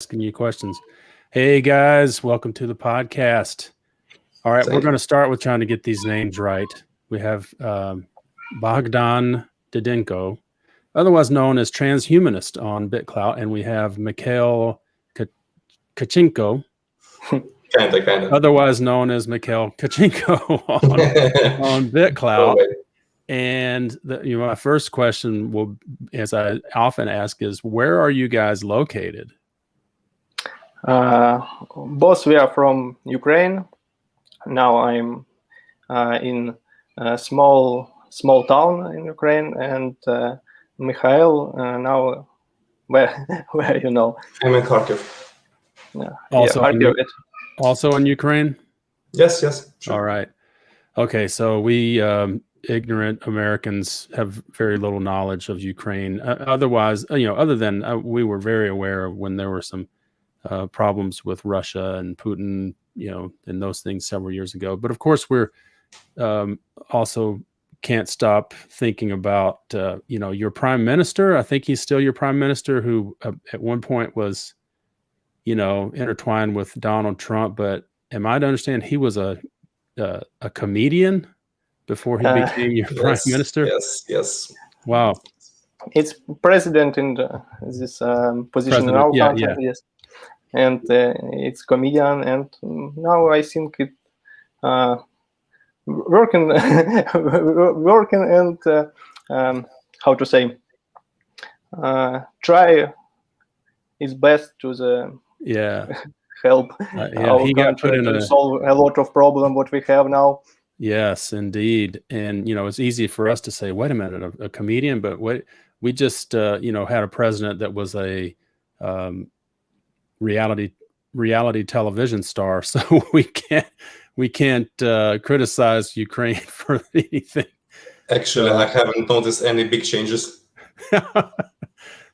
asking you questions. Hey guys, welcome to the podcast. All right, we're going to start with trying to get these names right. We have Bogdan Didenko, otherwise known as Transhumanist on BitClout, and we have Mikhail Kachenko, Kinda. otherwise known as Mikhail Kachenko on BitClout. And my first question will, as I often ask, is where are you guys located? Both we are from Ukraine. Now I'm in a small town in Ukraine, and Mikhail now where you know? I'm in Kharkiv. Also in Ukraine? Yes, sure. All right. Okay, so we ignorant Americans have very little knowledge of Ukraine. Otherwise, other than we were very aware of when there were some problems with Russia and Putin, and those things several years ago. But of course, we're also can't stop thinking about, your prime minister. I think he's still your prime minister, who at one point was, intertwined with Donald Trump. But am I to understand he was a comedian before he became your prime minister? Yes. Wow. It's president in this position in our country. Yeah. Yes. And it's comedian, and now I think it working and how to say, try his best to help he got put in to solve a lot of problem what we have now. Yes, indeed. And it's easy for us to say, wait a minute, a comedian, but we just had a president that was a reality television star, so we can't criticize Ukraine for anything. Actually, I haven't noticed any big changes.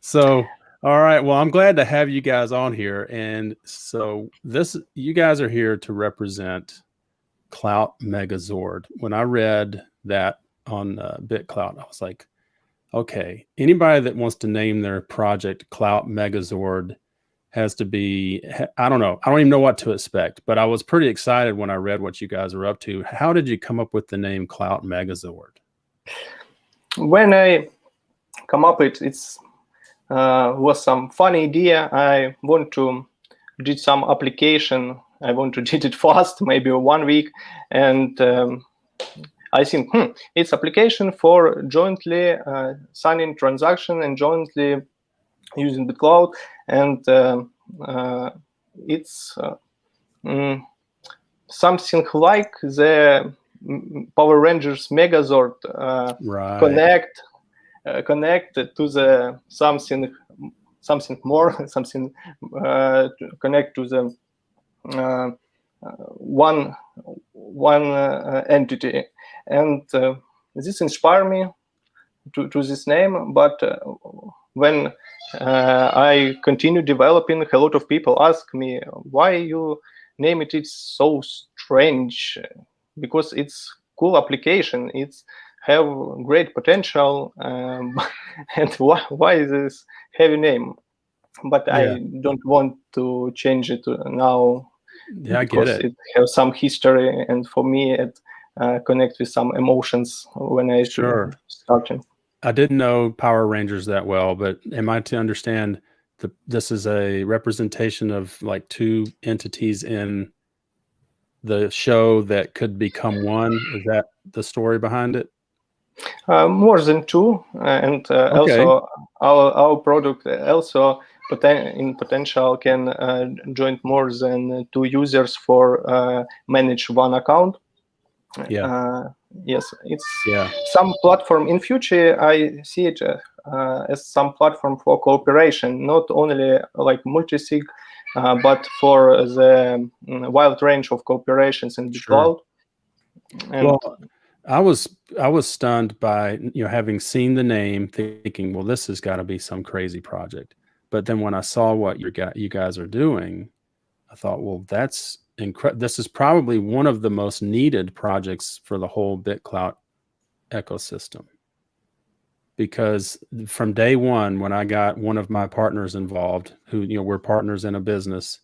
So, all right. Well, I'm glad to have you guys on here. And so you guys are here to represent Clout Megazord. When I read that on BitClout, I was like, okay, anybody that wants to name their project Clout Megazord has to be, I don't know. I don't even know what to expect, but I was pretty excited when I read what you guys are up to. How did you come up with the name Clout Megazord? When I come up with it's was some funny idea. I want to do some application. I want to do it fast, maybe 1 week, and I think it's application for jointly signing transaction and jointly using BitClout, and it's something like the Power Rangers Megazord connect to the something more, something connect to the one entity, and this inspired me to this name. But when I continue developing, a lot of people ask me why you name it. It's so strange, because it's cool application. It's have great potential, and why this heavy name? But I don't want to change it now. Yeah, I get it. It has some history, and for me, it connects with some emotions when I starting. I didn't know Power Rangers that well, but am I to understand this is a representation of like two entities in the show that could become one? Is that the story behind it? More than two, and also our product also in potential can join more than two users for manage one account. Yes, it's some platform in future. I see it as some platform for cooperation, not only like multi-sig, but for the wide range of cooperations in BitClout. Well, I was stunned by having seen the name, thinking, well, this has got to be some crazy project. But then when I saw what you guys are doing, I thought, well, that's incredible. This is probably one of the most needed projects for the whole BitClout ecosystem. because from day one, when I got one of my partners involved, who, you know, we're partners in a business,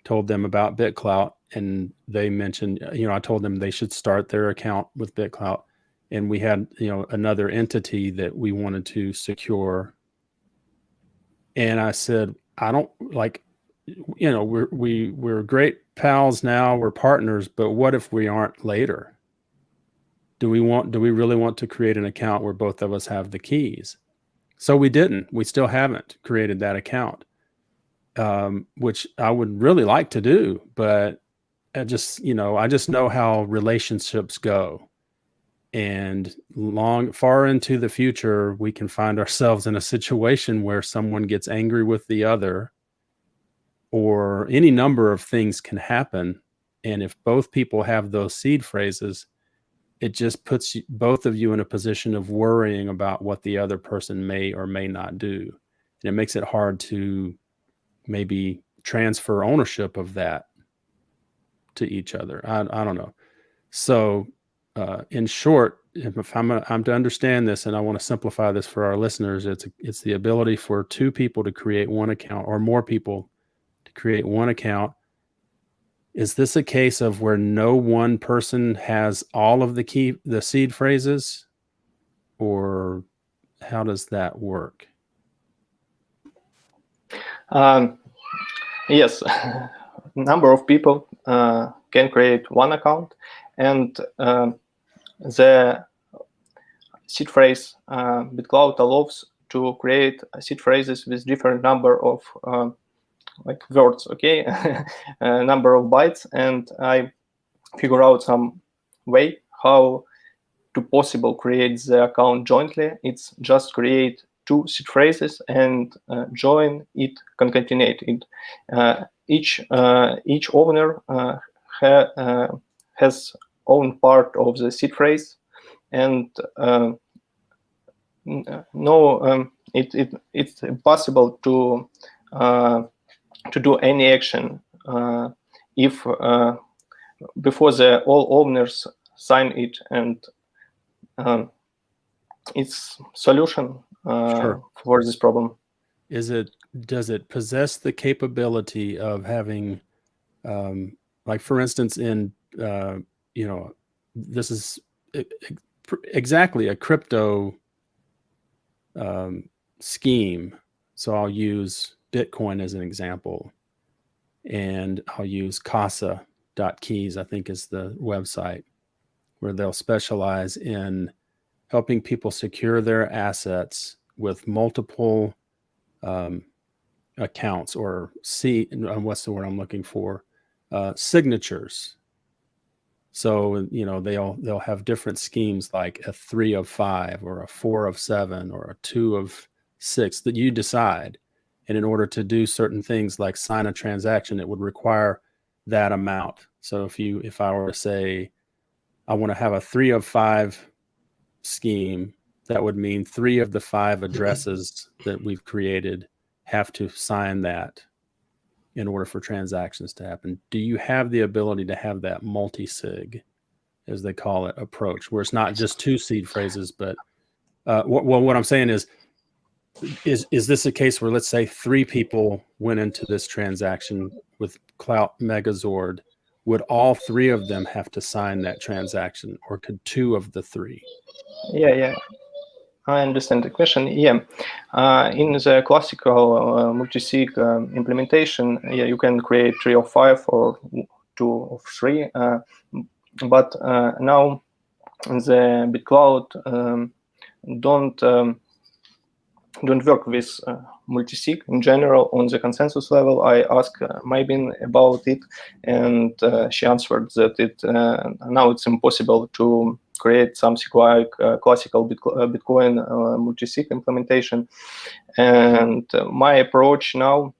told them about BitClout, and they mentioned, you know, I told them they should start their account with BitClout, and we had, you know, another entity that we wanted to secure. And I said, I don't like, you know, we're great pals now, we're partners, but what if we aren't later? Do we really want to create an account where both of us have the keys? So we didn't. We still haven't created that account, which I would really like to do, but I just know how relationships go. And far into the future, we can find ourselves in a situation where someone gets angry with the other, or any number of things can happen. And if both people have those seed phrases, it just puts both of you in a position of worrying about what the other person may or may not do. And it makes it hard to maybe transfer ownership of that to each other. I don't know. So in short, if I'm to understand this, and I want to simplify this for our listeners, it's the ability for two people to create one account, or more people to create one account. Is this a case of where no one person has all of the seed phrases, or how does that work? Yes, number of people can create one account, and the seed phrase BitClout allows to create seed phrases with different number of like words, okay, number of bytes, and I figure out some way how to possible create the account jointly. It's just create two seed phrases and join it, concatenate it. Each owner has own part of the seed phrase, and it's impossible to do any action if before all owners sign it, and it's solution Sure. for this problem. Does it possess the capability of having, like for instance, in this is exactly a crypto scheme. So I'll use Bitcoin as an example, and I'll use casa.keys, I think is the website, where they'll specialize in helping people secure their assets with multiple accounts, or what's the word I'm looking for? Signatures. So, you know, they'll have different schemes, like a 3 of 5 or a 4 of 7 or a 2 of 6 that you decide. And in order to do certain things like sign a transaction, it would require that amount. So if I were to say, I want to have a 3 of 5 scheme, that would mean 3 of the 5 addresses that we've created have to sign that in order for transactions to happen. Do you have the ability to have that multi-sig, as they call it, approach, where it's not just two seed phrases, but what I'm saying is this a case where, let's say 3 people went into this transaction with Clout Megazord, would all 3 of them have to sign that transaction, or could 2 of the 3? Yeah, I understand the question. Yeah, in the classical multi-sig implementation, yeah, you can create 3 of 5 or 2 of 3, but now the BitClout don't work with multi-sig in general. On the consensus level, I asked Maybin about it, and she answered that now it's impossible to create something like classical Bitcoin multi-sig implementation. And my approach now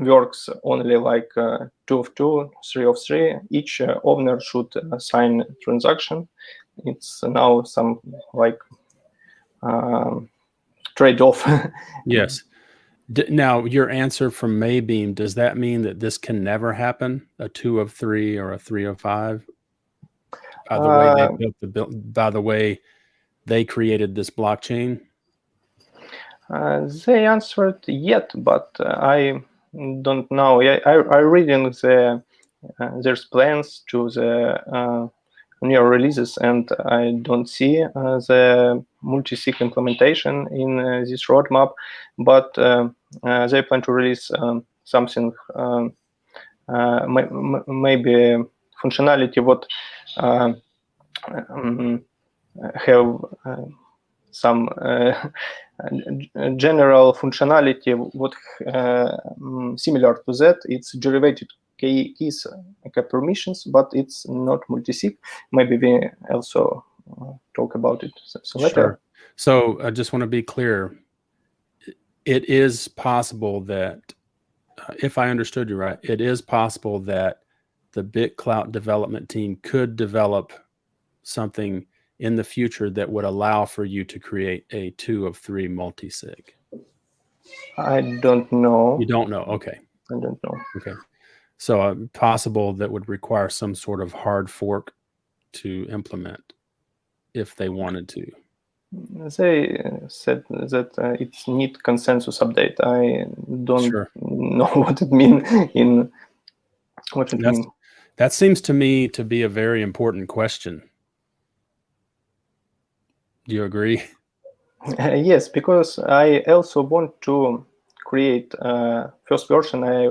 works only like 2 of 2, 3 of 3. Each owner should sign transaction. It's now some like trade-off. Yes. Now, your answer from Maybeam, does that mean that this can never happen? A 2 of 3 or a 3 of 5? By the way they created this blockchain? They answered yet, but I don't know. I reading there's plans to the new releases, and I don't see the multi-sig implementation in this roadmap. But they plan to release something, maybe functionality what have some general functionality what similar to that. It's derivative keys permissions, but it's not multi-sig. Maybe we also talk about it later. Sure. So I just want to be clear. It is possible that, if I understood you right, it is possible that the BitClout development team could develop something in the future that would allow for you to create a 2 of 3 multi-sig. I don't know. You don't know? Okay. I don't know. Okay. So possible that would require some sort of hard fork to implement if they wanted to. They said that it needs consensus update. I don't know what it means in what it means. That seems to me to be a very important question. Do you agree? Yes, because I also want to create first version. I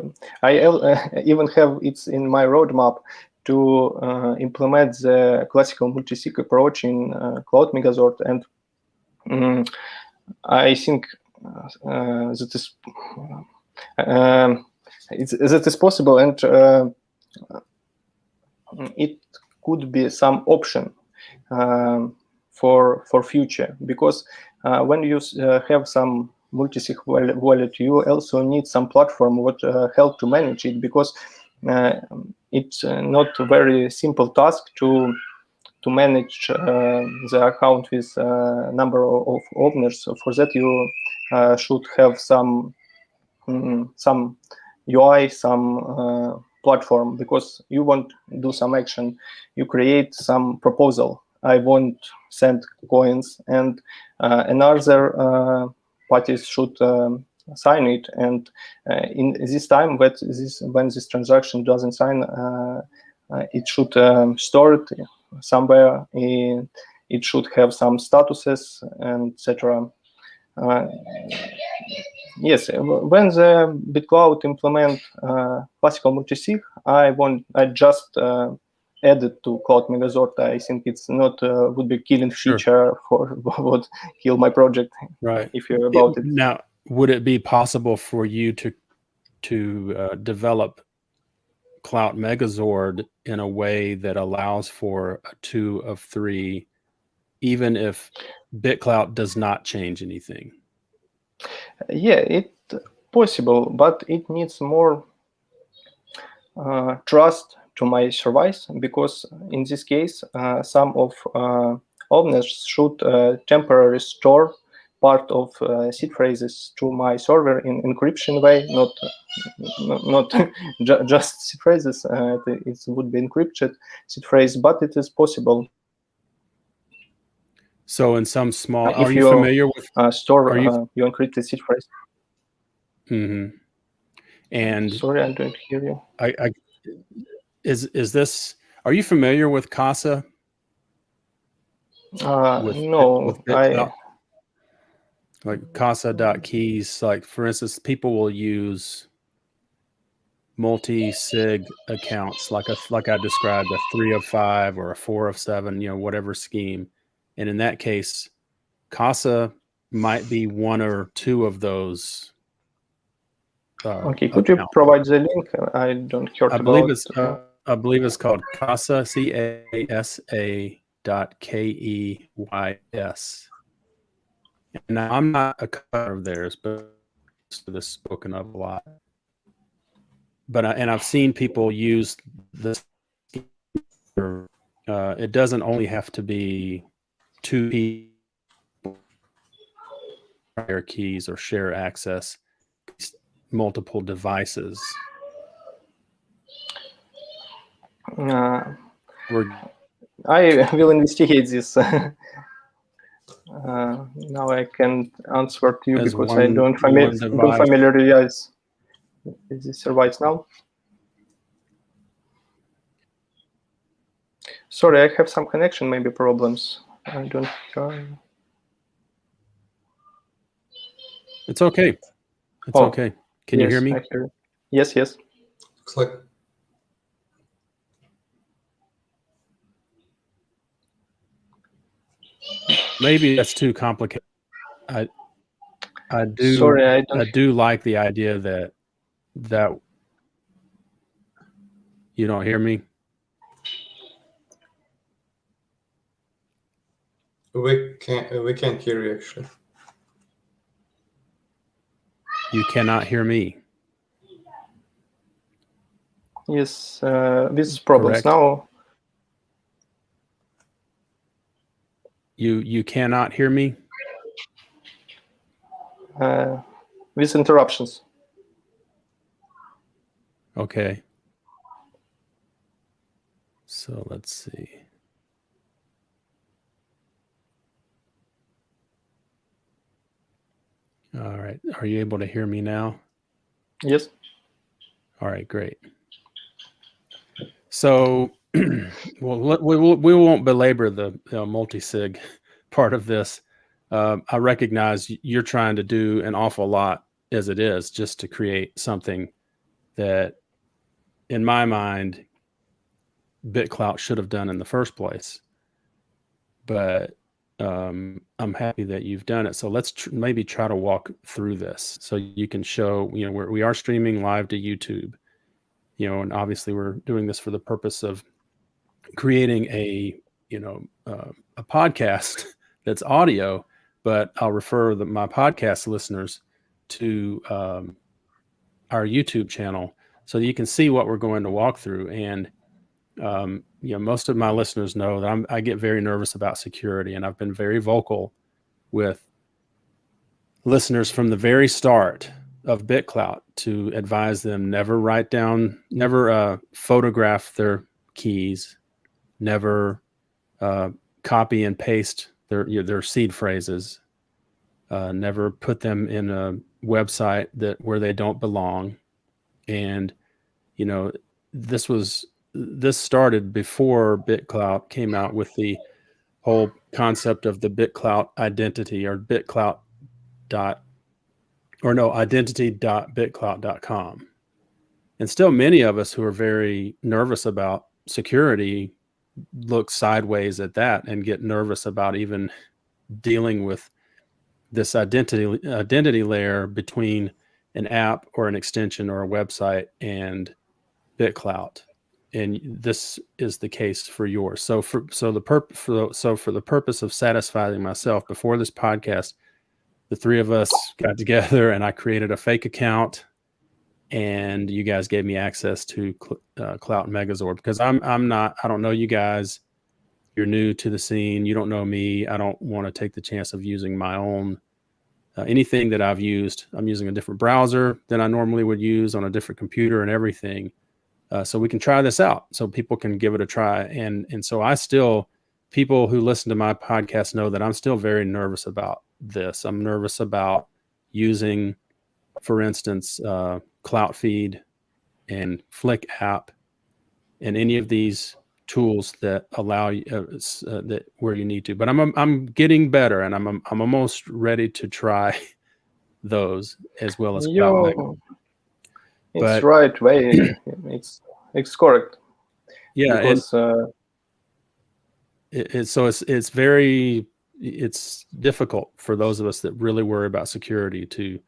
even have it's in my roadmap to implement the classical multi-sig approach in CloutMegazord, and I think that is possible, and it could be some option for future, because when you have some multi-sig wallet, you also need some platform what help to manage it, because it's not a very simple task to manage the account with number of owners. For that, you should have some UI, some platform, because you want to do some action. You create some proposal. I want send coins, and another parties should sign it. And in this time, when this transaction doesn't sign, it should store it somewhere. It should have some statuses, and etc. Yes, when the BitClout implement classical multi-sig, I just add it to CloutMegazord. I think it's not would be killing feature for what kill my project. Right. If you're about it. Now, would it be possible for you to develop CloutMegazord in a way that allows for a 2 of 3, even if BitClout does not change anything? Yeah, it's possible, but it needs more trust to my service, because in this case, some of owners should temporarily store part of seed phrases to my server in encryption way, not just seed phrases. It would be encrypted seed phrase, but it is possible. So in some small, are you familiar with store your encrypted seed phrase? Mm-hmm. And sorry, I don't hear you. Is this? Are you familiar with Casa? No, like Casa.keys. Like, for instance, people will use multi-sig accounts, like I described, a 3 of 5 or a 4 of 7, whatever scheme. And in that case, Casa might be 1 or 2 of those. Okay, could you provide the link? I don't hear about it. I believe it's called Casa, CASA.KEYS. And now, I'm not a customer of theirs, but this is spoken of a lot. But I've seen people use this. It doesn't only have to be 2 people share keys or share access, multiple devices. I will investigate this. Now I can't answer to you As because I don't one device. familiarize with this right now. Sorry, I have some connection maybe problems. I don't hear. It's okay. It's Oh, okay. Can you hear me? I hear you. Yes, yes. Looks like Maybe that's too complicated. I do. Sorry, I don't. I do like the idea that you don't hear me. we can't hear you actually. You cannot hear me. Yes, with problems Correct. now. You cannot hear me. With interruptions. Okay. So let's see. All right. Are you able to hear me now? Yes. All right, great. So, well, we won't belabor the multi-sig part of this. I recognize you're trying to do an awful lot as it is just to create something that, in my mind, BitClout should have done in the first place. But I'm happy that you've done it. So let's maybe try to walk through this so you can show, we are streaming live to YouTube, and obviously we're doing this for the purpose of creating a podcast that's audio, but I'll refer my podcast listeners to our YouTube channel so that you can see what we're going to walk through. And most of my listeners know that I get very nervous about security, and I've been very vocal with listeners from the very start of BitClout to advise them never photograph their keys, never copy and paste their seed phrases, never put them in a website where they don't belong. And this started before BitClout came out with the whole concept of the BitClout identity, or identity.bitclout.com. And still many of us who are very nervous about security look sideways at that and get nervous about even dealing with this identity layer between an app or an extension or a website and BitClout. And this is the case for yours. So for the purpose of satisfying myself, before this podcast, the three of us got together and I created a fake account, and you guys gave me access to Clout Megazord, because I don't know you guys. You're new to the scene. You don't know me. I don't want to take the chance of using my own anything that I've used. I'm using a different browser than I normally would use on a different computer and everything. So we can try this out so people can give it a try. And so people who listen to my podcast know that I'm still very nervous about this. I'm nervous about using, for instance, CloutFeed and Flick app and any of these tools that allow you that where you need to. But I'm getting better, and I'm almost ready to try those as well as CloutMegazord. It's right way. It's correct. Yeah, because it's difficult for those of us that really worry about security to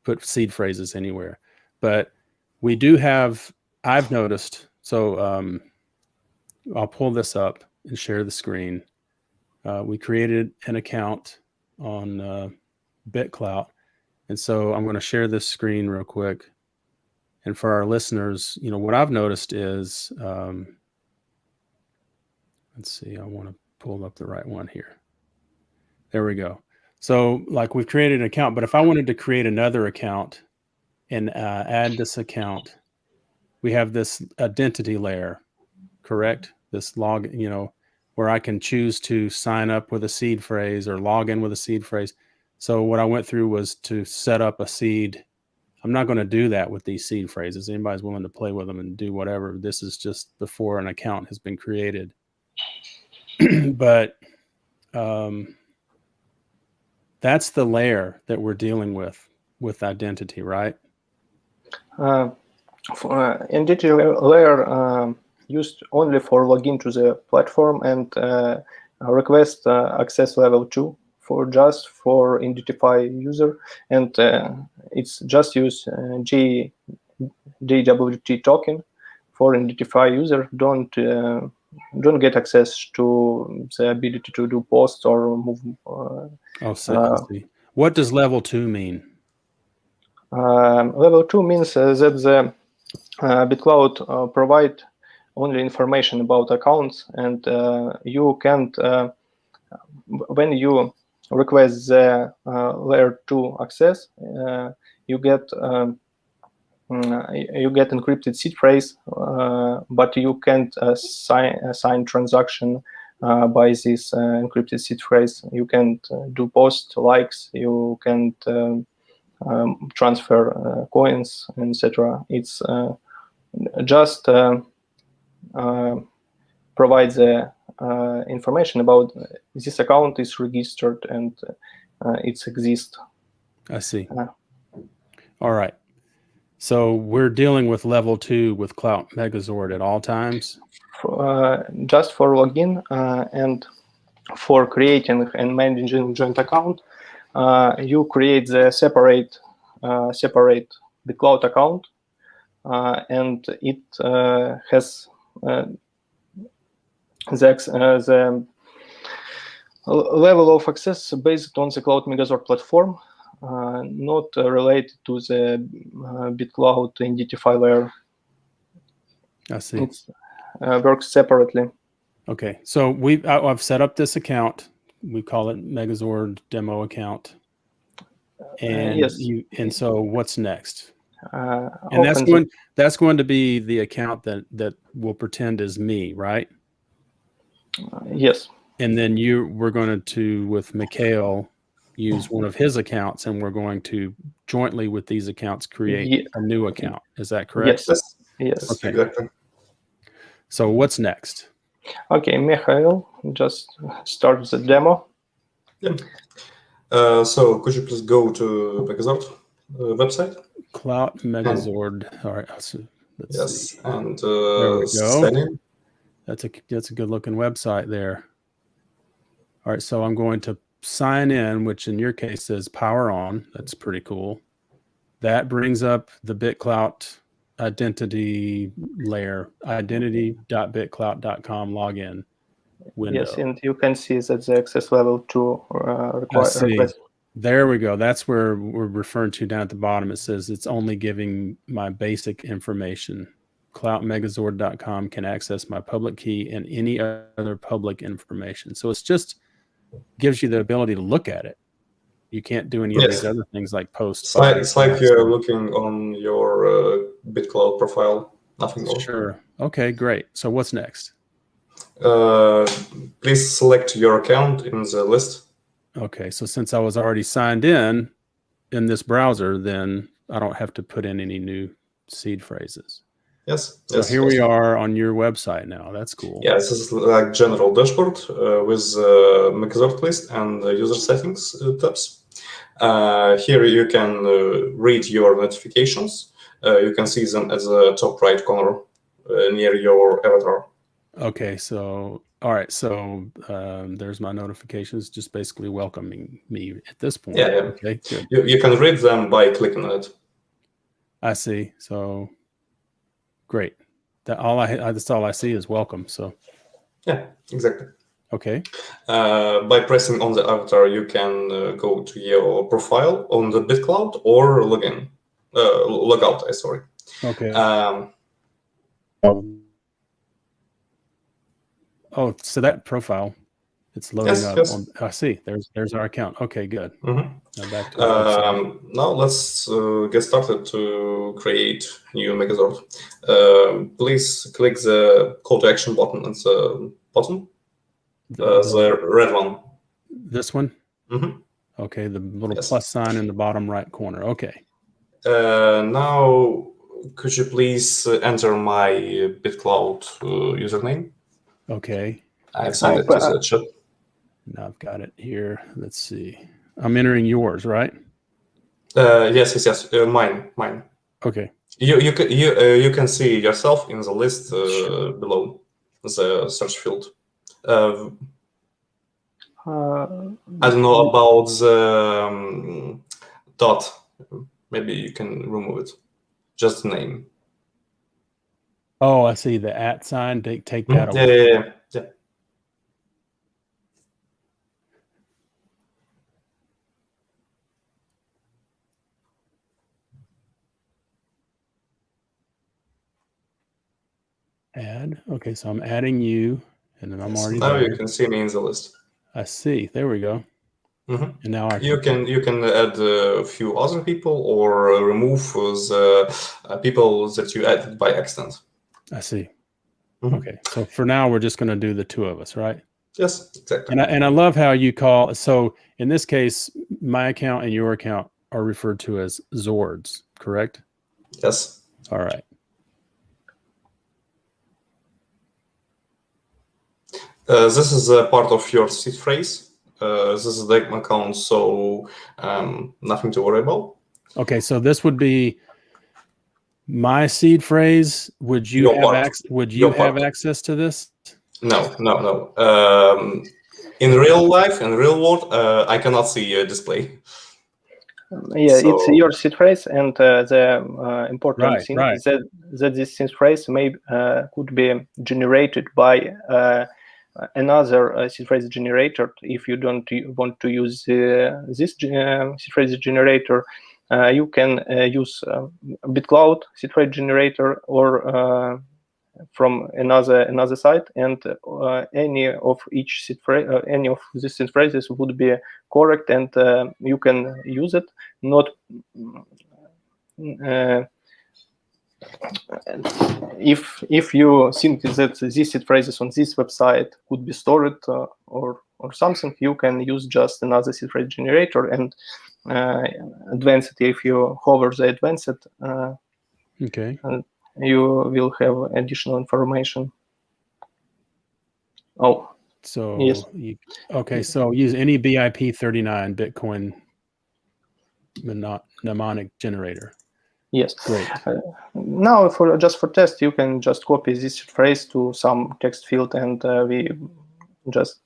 put seed phrases anywhere. But we do have, I've noticed, so I'll pull this up and share the screen. We created an account on BitClout. And so I'm going to share this screen real quick. And for our listeners, what I've noticed is, let's see, I want to pull up the right one here. There we go. So like we've created an account, but if I wanted to create another account and add this account, we have this identity layer, correct? This log, where I can choose to sign up with a seed phrase or log in with a seed phrase. So what I went through was to set up a seed. I'm not going to do that with these seed phrases. Anybody's willing to play with them and do whatever. This is just before an account has been created. But that's the layer that we're dealing with identity, right? Entity layer used only for login to the platform and request access level 2 for identify user, and it's just use JWT token for identify user. Don't get access to the ability to do posts or move. I see. What does level 2 mean? Level 2 means that the BitClout provide only information about accounts, and you can't when you request the layer 2 access, you get encrypted seed phrase, but you can't sign transaction by this encrypted seed phrase. You can't do post likes. You can't transfer coins, etc. It's just provides the information about this account is registered and it exists. I see. All right. So we're dealing with level 2 with Clout Megazord at all times? Just for login and for creating and managing joint account, you create the separate BitClout account, and it has the level of access based on the Clout Megazord platform, not related to the BitClout identifier layer. I see. It works separately. Okay, so I've set up this account. We call it Megazord demo account. And yes. And so what's next? And that's going to be the account that will pretend as me, right? Yes. And then we're going to with Mikhail use one of his accounts, and we're going to jointly with these accounts create a new account. Is that correct? Yes. Yes. Okay. Exactly. So what's next? Okay, Mikhail, just start the demo. Yeah. So could you please go to Megazord website? Clout Megazord. All right. Let's see. And there we go. sign in. That's a good looking website there. All right. So I'm going to sign in, which in your case says power on. That's pretty cool. That brings up the BitClout identity layer, identity.bitclout.com login window. Yes, and you can see that the access level 2 request. There we go. That's where we're referring to down at the bottom. It says it's only giving my basic information. CloutMegazord.com can access my public key and any other public information. So it's just gives you the ability to look at it. You can't do any of these other things like post. It's like you're looking on your BitClout profile, nothing more. Sure. Okay, great. So what's next? Please select your account in the list. Okay, so since I was already signed in this browser, then I don't have to put in any new seed phrases. Yes. So here we are on your website now. That's cool. Yeah, this is like general dashboard with Megazord list and user settings tabs. Here you can read your notifications. You can see them at the top right corner near your avatar. Okay, so all right, so there's my notifications, just basically welcoming me at this point. Yeah. Okay, good. You can read them by clicking on it. I see. So great. That's all I see is welcome. So yeah, exactly. Okay. By pressing on the avatar, you can go to your profile on the BitClout or log out. Sorry. Okay. Oh, so that profile, it's loading up. Yes. I see. There's our account. Okay, good. Mm-hmm. Now back to the website. Now let's get started to create new Megazord. Please click the call to action button at the bottom. The red one. This one? Mm-hmm. Okay, the little Yes. plus sign in the bottom right corner. Okay. Now, could you please enter my BitClout username? Okay. I've sent it to the chat. Now I've got it here. Let's see. I'm entering yours, right? Yes. Mine. Okay. You can see yourself in the list below the search field. I don't know about the dot. Maybe you can remove it. Just the name. Oh, I see the @ sign. Take that away. Yeah. Add. Okay, so I'm adding you, and then I'm already now there. you can see me in the list. I see. There we go. Mm-hmm. And now you can add a few other people or remove the people that you added by accident. I see. Mm-hmm. Okay, so for now we're just going to do the two of us, right? Yes, exactly. And I love how you call. So in this case, my account and your account are referred to as Zords, correct? Yes. All right. This is a part of your seed phrase. This is the account, so nothing to worry about. Okay, so this would be my seed phrase. Would you have access to this? No. In real life, in real world, I cannot see a display. Yeah, so, it's your seed phrase, and the important thing is that this seed phrase could be generated by another seed phrase generator. If you don't want to use this seed phrase generator, you can use BitClout seed phrase generator or from another site, and any of each seed phrase, any of these seed phrases would be correct, and you can use it. Not if you think that these seed phrases on this website could be stored or something, you can use just another seed phrase generator and advanced. If you hover the advanced, okay, you will have additional information. Oh, so yes. Okay, so use any BIP39 Bitcoin mnemonic generator. Yes. Great. Now, just for test, you can just copy this phrase to some text field, and we just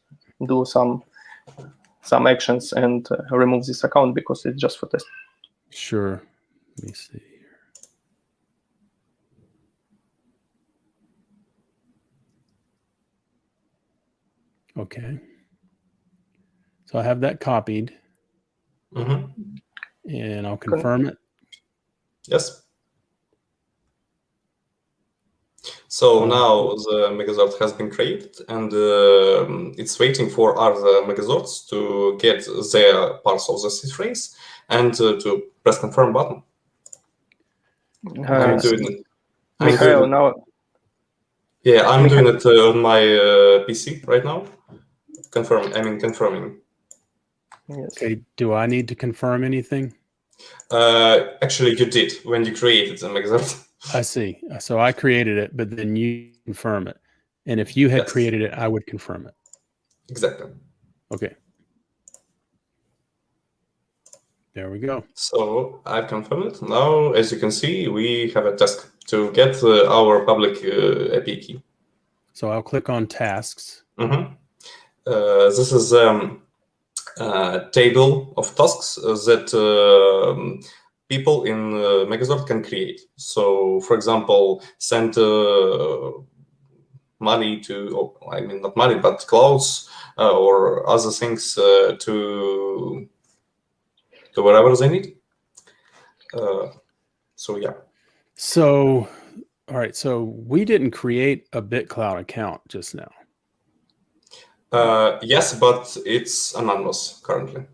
do some actions and remove this account because it's just for test. Sure. Let me see here. Okay. So I have that copied. Mm-hmm. And I'll confirm it. Yes. So now the Megazord has been created, and it's waiting for other Megazords to get their parts of the seed phrase and to press confirm button. I'm doing it. Mikhail, now. Yeah, I'm doing it on my PC right now. Confirming. Yes. Okay. Do I need to confirm anything? Actually, you did when you created the Megazord. I see. So I created it, but then you confirm it. And if you had created it, I would confirm it. Exactly. Okay. There we go. So I've confirmed it. Now, as you can see, we have a task to get our public API key. So I'll click on tasks. Mm-hmm. This is a table of tasks that people in Megazord can create. So, for example, send money to, not money, but clouds or other things to wherever they need. So, yeah. So, all right. So we didn't create a BitClout account just now. Yes, but it's anonymous currently.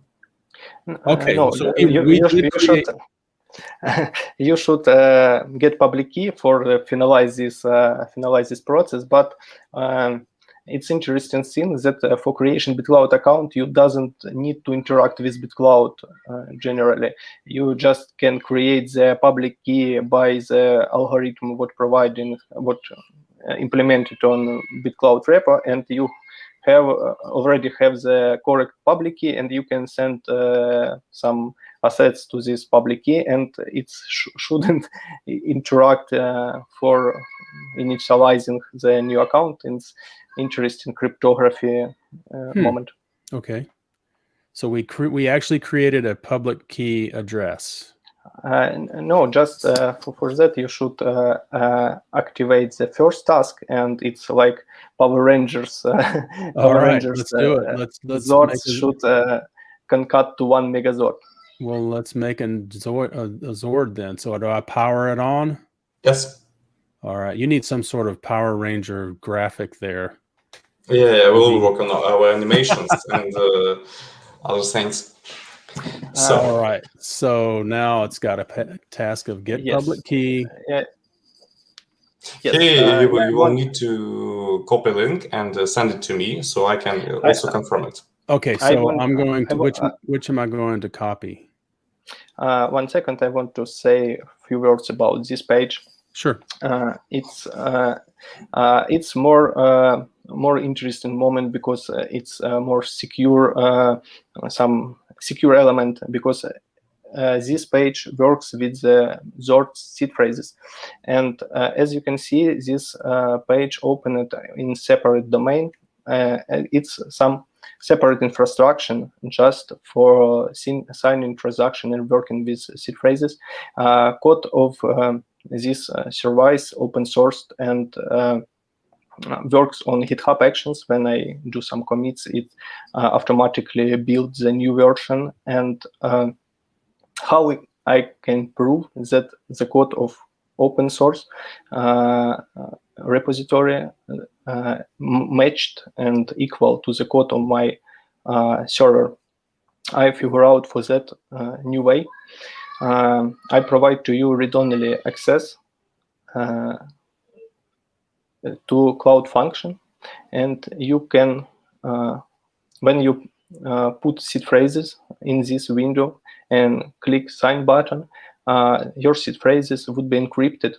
Okay. No, so you should get public key for finalize this process. But it's interesting thing that for creation BitClout account, you doesn't need to interact with BitClout generally. You just can create the public key by the algorithm what providing what implemented on BitClout repo, and you have already have the correct public key, and you can send some assets to this public key, and it shouldn't interact for initializing the new account. It's interesting cryptography moment. Okay, so we actually created a public key address. No, just for that you should activate the first task, and it's like Power Rangers. All right, let's do it. Let's Zords should concat to 1 Megazord. Well, let's make a Zord then. So do I power it on? Yes. All right. You need some sort of Power Ranger graphic there. Yeah, we'll work on our animations and other things. So, all right. So now it's got a task of get public key. Yes, you will need to copy link and send it to me so I can also confirm it. Okay, so I'm going to which am I going to copy? 1 second, I want to say a few words about this page. Sure. It's more interesting moment because it's more secure, some secure element, because this page works with the Zord seed phrases, and as you can see, this page opened in separate domain. It's some separate infrastructure just for signing transaction and working with seed phrases. Code of this service open sourced and works on GitHub Actions. When I do some commits, it automatically builds the new version. And how I can prove that the code of open source repository matched and equal to the code on my server. I figure out for that new way. I provide to you read-only access to Cloud function, and you can, when you put seed phrases in this window and click sign button, your seed phrases would be encrypted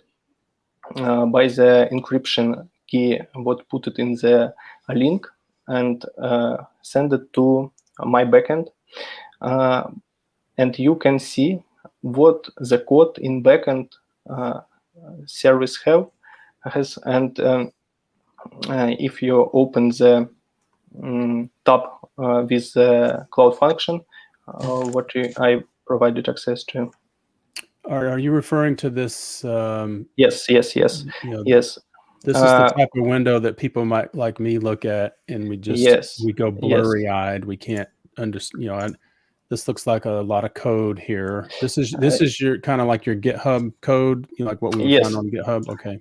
by the encryption key what put it in the link, and send it to my backend, and you can see what the code in backend service has, and if you open the tab with the Cloud function, what I provided access to. Are you referring to this? Yes. Yes. This is the type of window that people might like me look at, and we just we go blurry-eyed. We can't understand. This looks like a lot of code here. This is your kind of like your GitHub code, like what we would find on GitHub. Okay.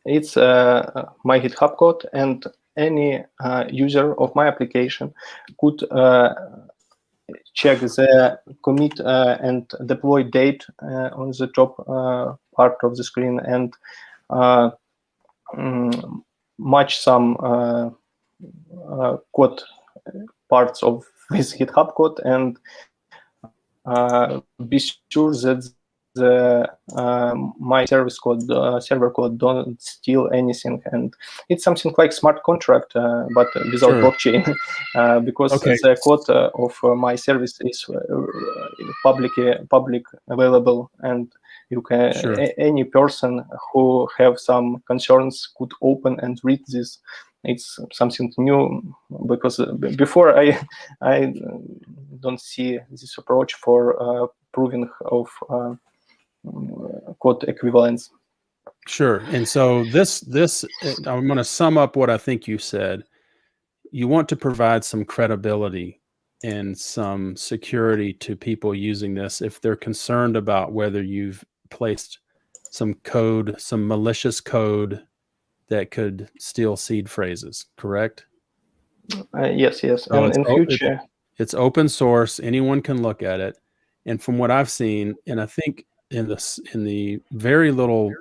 It's my GitHub code, and any user of my application could check the commit and deploy date on the top part of the screen, and match some code parts of this GitHub code, and be sure that my service code, server code, don't steal anything. And it's something like smart contract, but without blockchain, because the code of my service is public available, and you can any person who have some concerns could open and read this. It's something new, because before I don't see this approach for proving of code equivalence. Sure. And so this I'm going to sum up what I think you said. You want to provide some credibility and some security to people using this if they're concerned about whether you've placed some code, some malicious code that could steal seed phrases, correct? Yes. So and in future, it's open source. Anyone can look at it. And from what I've seen, and I think in the very little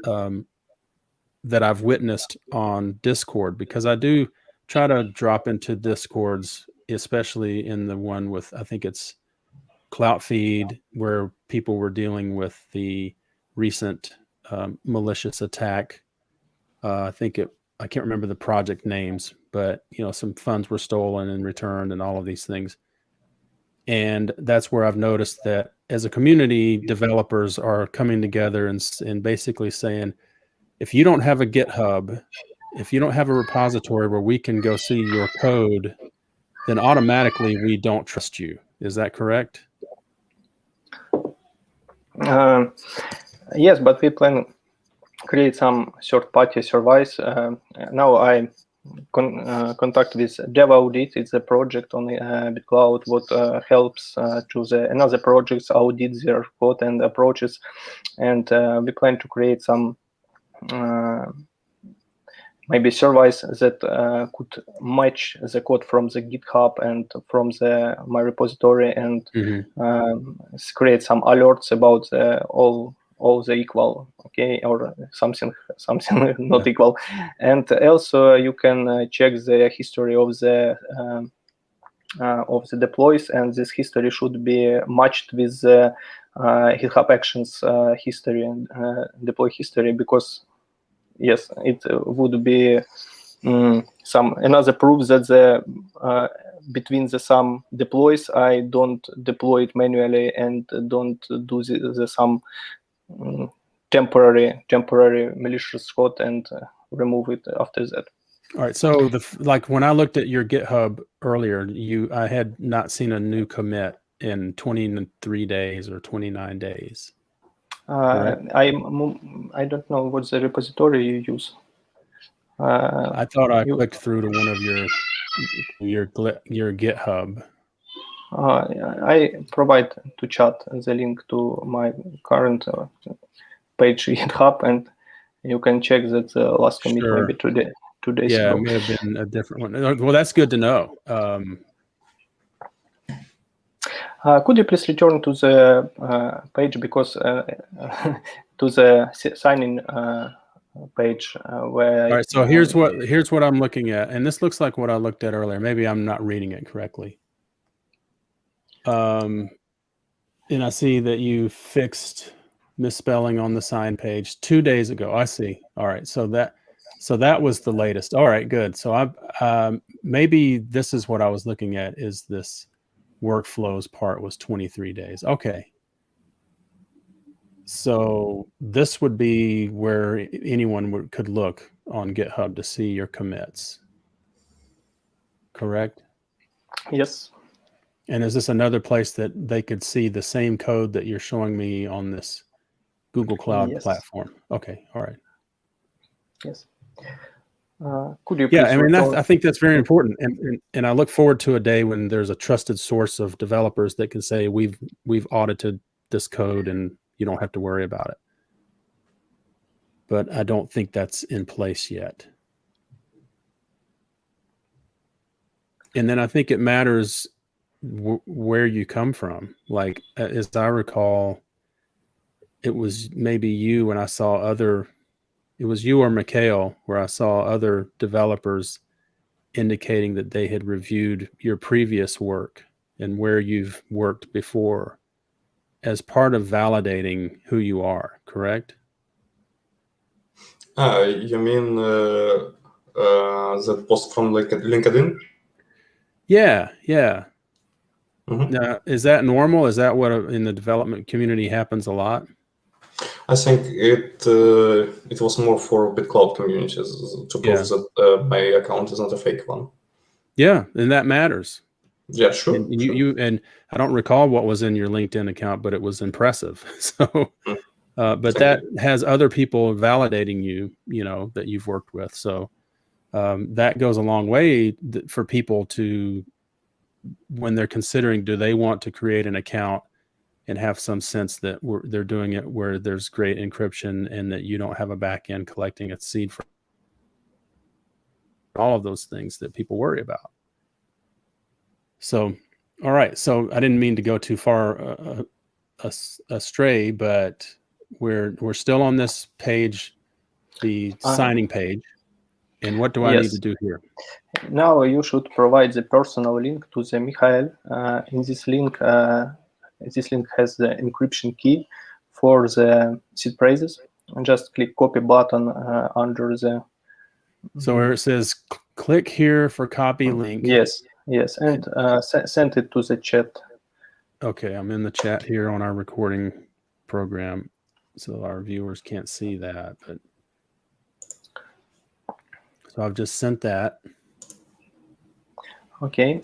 that I've witnessed on Discord, because I do try to drop into Discords, especially in the one with, I think it's Clout Feed, where people were dealing with the recent malicious attack. I can't remember the project names, but some funds were stolen and returned and all of these things. And that's where I've noticed that as a community, developers are coming together and basically saying, if you don't have a GitHub, if you don't have a repository where we can go see your code, then automatically we don't trust you. Is that correct? Yes, but we plan create some third-party service. Now I contact with Dev Audit. It's a project on BitClout what helps to the another projects audit their code and approaches, and we plan to create some maybe service that could match the code from the GitHub and from my repository, and create some alerts about all the equal, okay, or something not equal. And also you can check the history of the deploys, and this history should be matched with the GitHub Actions history and deploy history, because yes, it would be some another proof that the between the some deploys I don't deploy it manually and don't do the some temporary malicious code and remove it after that. All right. So like when I looked at your GitHub earlier, I had not seen a new commit in 23 days or 29 days. I don't know what the repository you use. I thought I clicked through to one of your GitHub. I provide to chat the link to my current page GitHub, and you can check that the last commit maybe 2 days yeah, ago. it may have been a different one. Well, that's good to know. Could you please return to the page, because to the sign-in page where. All right. So here's what I'm looking at, and this looks like what I looked at earlier. Maybe I'm not reading it correctly. And I see that you fixed misspelling on the sign page 2 days ago. I see. All right. So that was the latest. All right, good. So maybe this is what I was looking at, is this workflows part was 23 days. Okay. So this would be where anyone could look on GitHub to see your commits. Correct? Yes. And is this another place that they could see the same code that you're showing me on this Google Cloud platform? Okay. All right. Yes. Could you? Yeah, I mean, I think that's very important, and I look forward to a day when there's a trusted source of developers that can say we've audited this code and you don't have to worry about it. But I don't think that's in place yet. And then I think it matters where you come from. Like, as I recall, it was maybe you when I saw it was you or Mikhail where I saw other developers indicating that they had reviewed your previous work and where you've worked before as part of validating who you are, correct? You mean that post from LinkedIn? Yeah. Mm-hmm. Now, is that normal? Is that what in the development community happens a lot? I think it was more for BitClout communities to prove that my account is not a fake one. Yeah, and that matters. Yeah, sure. And and I don't recall what was in your LinkedIn account, but it was impressive. So, but that has other people validating you, that you've worked with. So that goes a long way for people to, when they're considering, do they want to create an account and have some sense that they're doing it where there's great encryption and that you don't have a back end collecting a seed for all of those things that people worry about. So, all right. So I didn't mean to go too far astray, but we're still on this page, the signing page. And what do I need to do here? Now you should provide the personal link to the Mikhail. In this link has the encryption key for the seed phrases. And just click copy button under the. So where it says click here for copy link. Yes, and send it to the chat. Okay, I'm in the chat here on our recording program, so our viewers can't see that, but so I've just sent that. Okay,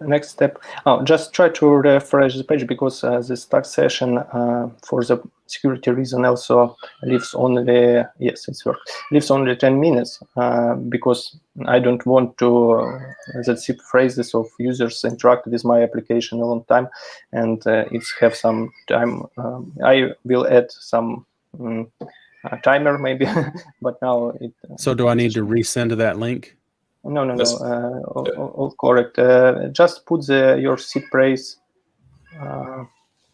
next step. Oh, just try to refresh the page because the start session for the security reason also leaves only, yes, it's work, leaves only 10 minutes because I don't want to that seed phrases of users interact with my application a long time, and it's have some time. I will add some timer maybe, but now it. So do I need to resend to that link? No. Yes. All correct. Just put your seed phrase.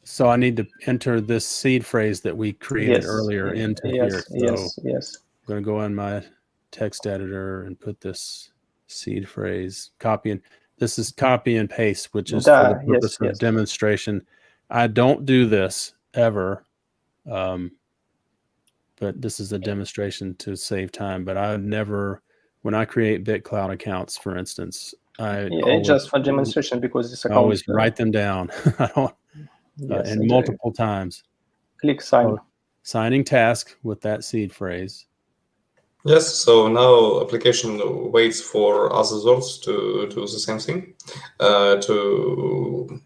So I need to enter this seed phrase that we created earlier into here. So Yes. I'm going to go on my text editor and put this seed phrase, copy, and this is copy and paste, which is for the purpose of demonstration. I don't do this ever, but this is a demonstration to save time. But I've never, when I create BitClout accounts, for instance, just for demonstration because this account. I always write them down. I don't, and multiple times. Click sign. Signing task with that seed phrase. Yes, so now application waits for other zords to do the same thing, to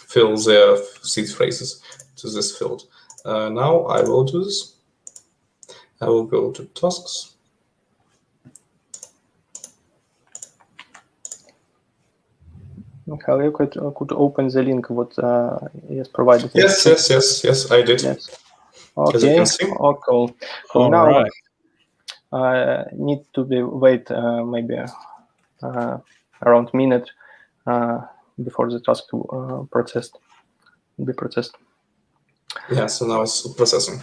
fill their seed phrases to this field. Now I will do this. I will go to tasks. How you could open the link what is provided? Yes, I did. Yes. Okay. Oh, cool. All now right. Need to be wait maybe around minute before the task be processed. Yeah, so now it's processing.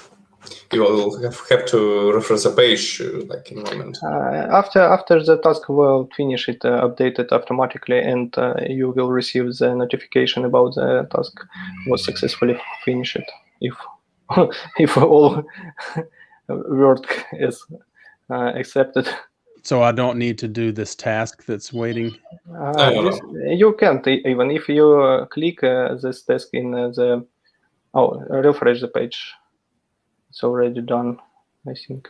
You will have to refresh the page like in a moment. After the task will finish, it updated automatically, and you will receive the notification about the task was successfully finished. If all work is accepted. So I don't need to do this task that's waiting? You can't, even if you click this task in the... Oh, refresh the page. It's already done, I think.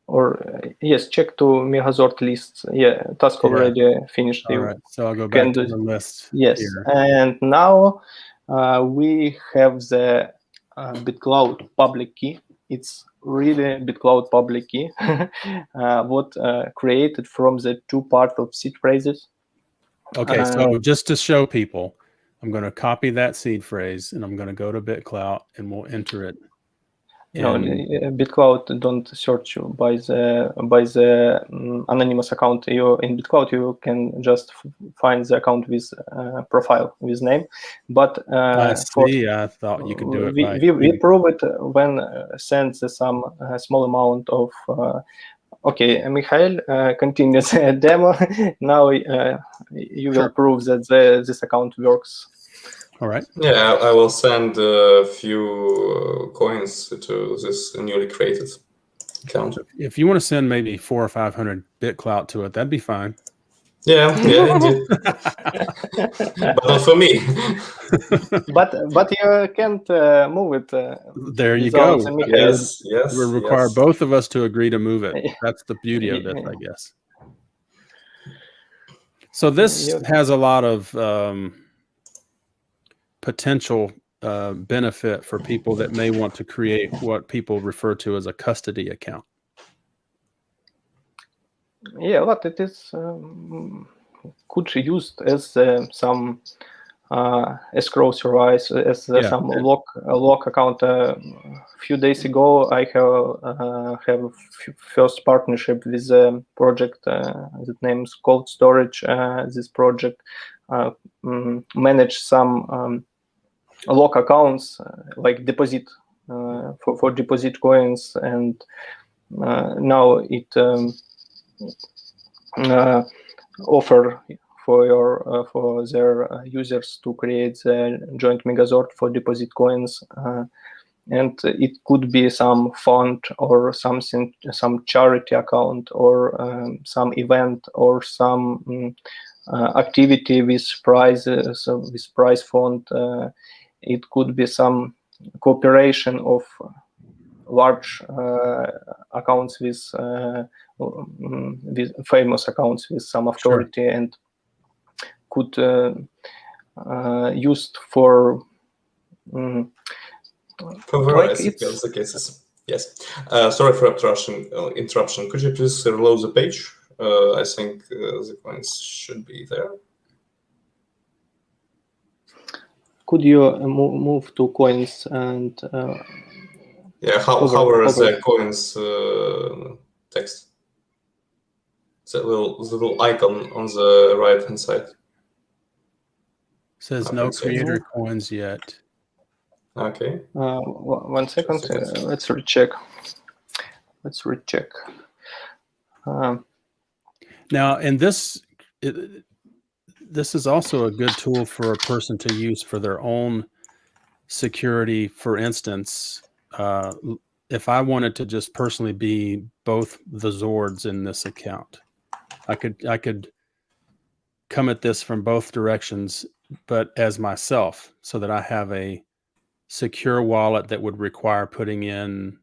Or yes, check to Megazord lists. Yeah, task already finished. All right, so I'll go back to the list. Yes, here. And now we have the BitClout public key. It's really BitClout public key, what created from the two parts of seed phrases. Okay, so just to show people, I'm going to copy that seed phrase and I'm going to go to BitClout and we'll enter it. No, BitClout don't search you by the anonymous account. In BitClout you can just find the account with profile with name. But I see. I thought you could do it. We prove it when send some small amount of. Okay, Mikhail, continues demo. Now you will prove that this account works. All right. Yeah, I will send a few coins to this newly created account. If you want to send maybe 400 or 500 BitClout to it, that'd be fine. Yeah, indeed. But not for me. but you can't move it. There you go. Yes. We require both of us to agree to move it. That's the beauty of this, I guess. So this has a lot of potential benefit for people that may want to create what people refer to as a custody account. Yeah, but it is could be used as some escrow service, as some lock account. A few days ago, I have first partnership with a project that names Cold Storage. This project manage some lock accounts like deposit for deposit coins, and now it offer for their users to create the joint Megazord for deposit coins, and it could be some fund or something, some charity account, or some event, or some activity with prizes, with prize fund. It could be some cooperation of large accounts with famous accounts with some authority, sure, and could used for various cases. Yes. Sorry for interruption. Could you please reload the page? I think the coins should be there. Could you move to coins and yeah, hover the coins text. The little icon on the right hand side. Says no creator coins yet. Okay. 1 second. Let's recheck. Now, and this is also a good tool for a person to use for their own security. For instance, if I wanted to just personally be both the Zords in this account, I could come at this from both directions, but as myself, so that I have a secure wallet that would require putting in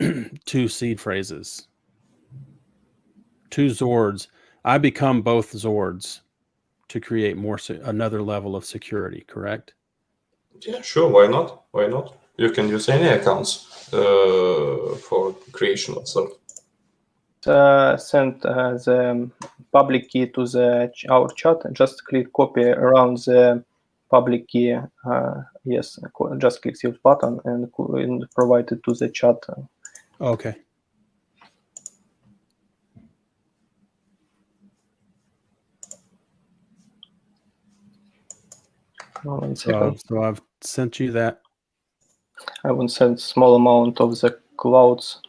2 seed phrases, 2 Zords. I become both Zords to create another level of security, correct? Yeah, sure. Why not? Why not? You can use any accounts for creation of Zord. Send the public key to our chat. Just click copy around the public key. Yes, just click use button and provide it to the chat. Okay. So I've sent you that. I will send small amount of the clouds.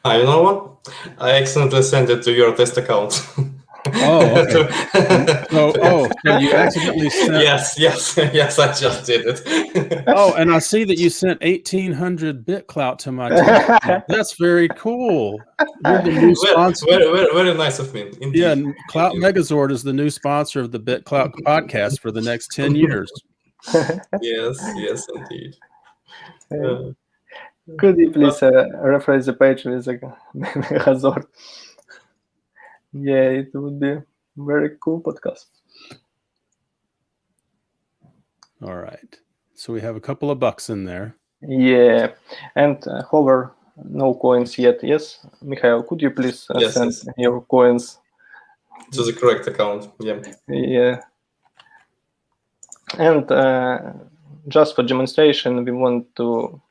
You know what? I accidentally sent it to your test account. Oh, okay. So you accidentally sent. Yes, I just did it. Oh, and I see that you sent 1,800 BitClout to my team. That's very cool. You're the new sponsor. Very nice of me. Indeed. Yeah, Clout Megazord is the new sponsor of the BitClout podcast for the next 10 years. Yes, indeed. Could you please reference the page with the Megazord? Yeah, it would be a very cool podcast. All right. So we have a couple of bucks in there. Yeah, and hover, no coins yet. Yes, Mikhail, could you please send your coins to the correct account? Yeah. Yeah. And just for demonstration, we want to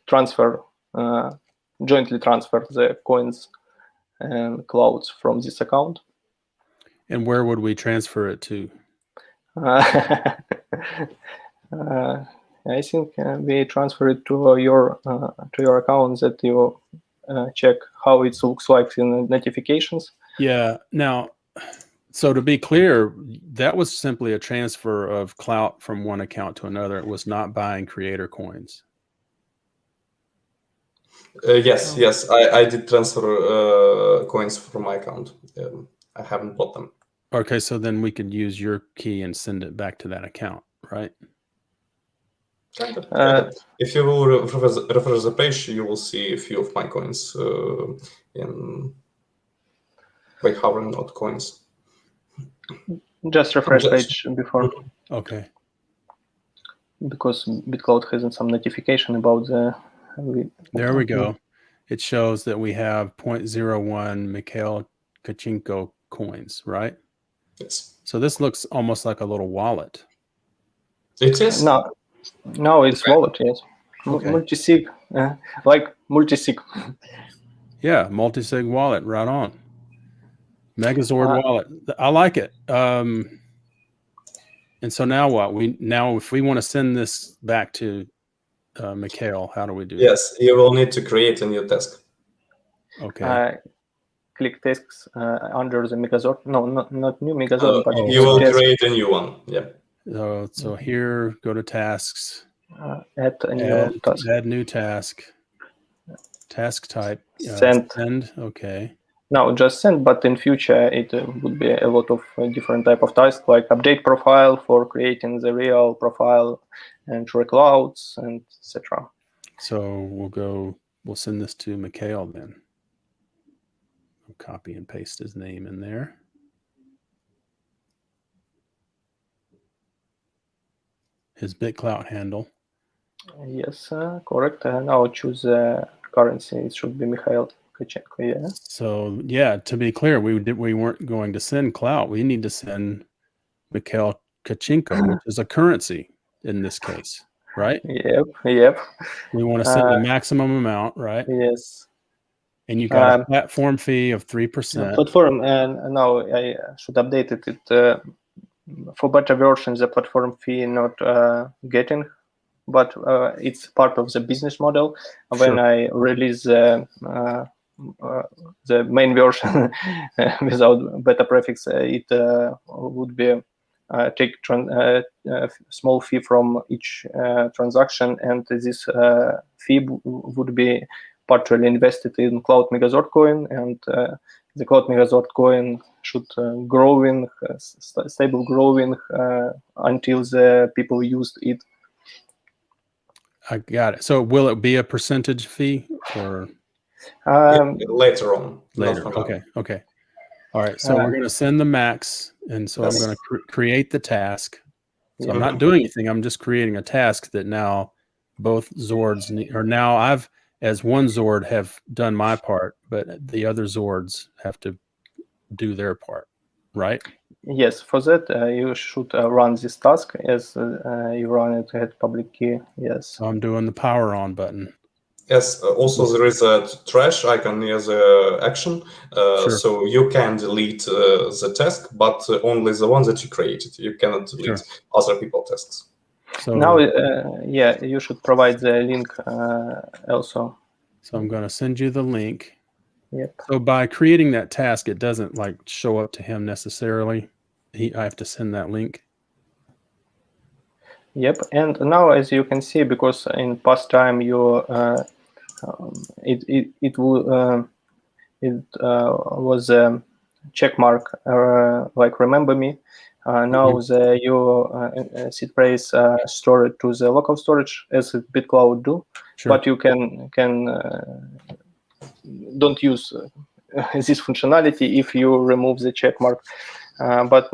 jointly transfer the coins and clouds from this account. And where would we transfer it to? I think we transfer it to your account that you check how it looks like in the notifications. Yeah. Now, so to be clear, that was simply a transfer of clout from one account to another. It was not buying creator coins. Yes. I did transfer coins from my account. I haven't bought them. Okay, so then we could use your key and send it back to that account, right? Kind of. If you will refer the page, you will see a few of my coins by hovering on coins. Just refresh page before. Okay. Because BitClout has some notification about the. There we go. It shows that we have 0.01 Mikhail Kachinko coins, right? Yes. So this looks almost like a little wallet. It is? No, it's wallet, yes. Okay. Multi-sig, like multi-sig. Yeah, multi-sig wallet, right on. Megazord wallet. I like it. And so now what? If we want to send this back to Mikhail, how do we do Yes, you will need to create a new task. that? Okay. Click tasks under the Megazord. No, not new Megazord, but You will task. create a new one. Yeah. So here, go to tasks. Add a new task. Add new task. Task type. Send. Send. Okay. No, just send, but in future it would be a lot of different type of tasks, like update profile for creating the real profile and share clouds and etc. So we'll send this to Mikhail then. I'll copy and paste his name in there. His BitClout handle. Yes, correct. Now choose currency. It should be Mikhail Kachenko. Yeah. So yeah, to be clear, we weren't going to send Clout. We need to send Mikhail Kachenko, which is a currency in this case, right? Yep. We want to send the maximum amount, right? Yes. And you got a platform fee of 3%. Platform, and now I should update it. For beta version, the platform fee not getting, but it's part of the business model. When I release the main version without beta prefix, it would be take small fee from each transaction, and this fee would be partially invested in Clout Megazord coin, and the Clout Megazord coin should growing, stable growing until the people used it. I got it. So will it be a percentage fee or later on? Later. Okay. All right. So we're going to send the max, and so I'm going to create the task. So I'm not doing anything. I'm just creating a task that now both Zords now I've as one Zord have done my part, but the other Zords have to do their part, right? Yes, for that you should run this task as you run it at public key. Yes. So I'm doing the power on button. Yes. Also, there is a trash icon near the action, so you can delete the task, but only the one that you created. You cannot delete other people's tasks. So now, you should provide the link also. So I'm going to send you the link. Yep. So by creating that task, it doesn't like show up to him necessarily. I have to send that link. Yep. And now, as you can see, because in past time you it was a check mark like remember me. Now your seed phrase stored to the local storage as BitClout do, but you can don't use this functionality if you remove the check mark. But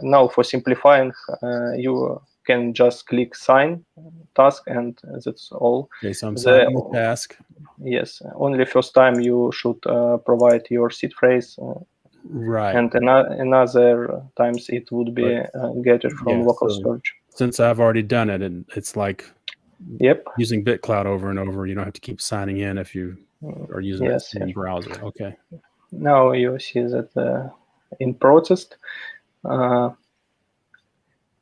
now for simplifying, you can just click sign task, and that's all. Okay, so I'm signing the task. Yes, only first time you should provide your seed phrase. Right. And another times it would be get it from local storage. Since I've already done it, and it's like using BitClout over and over. You don't have to keep signing in if you are using the same browser. Okay. Now you see that in process.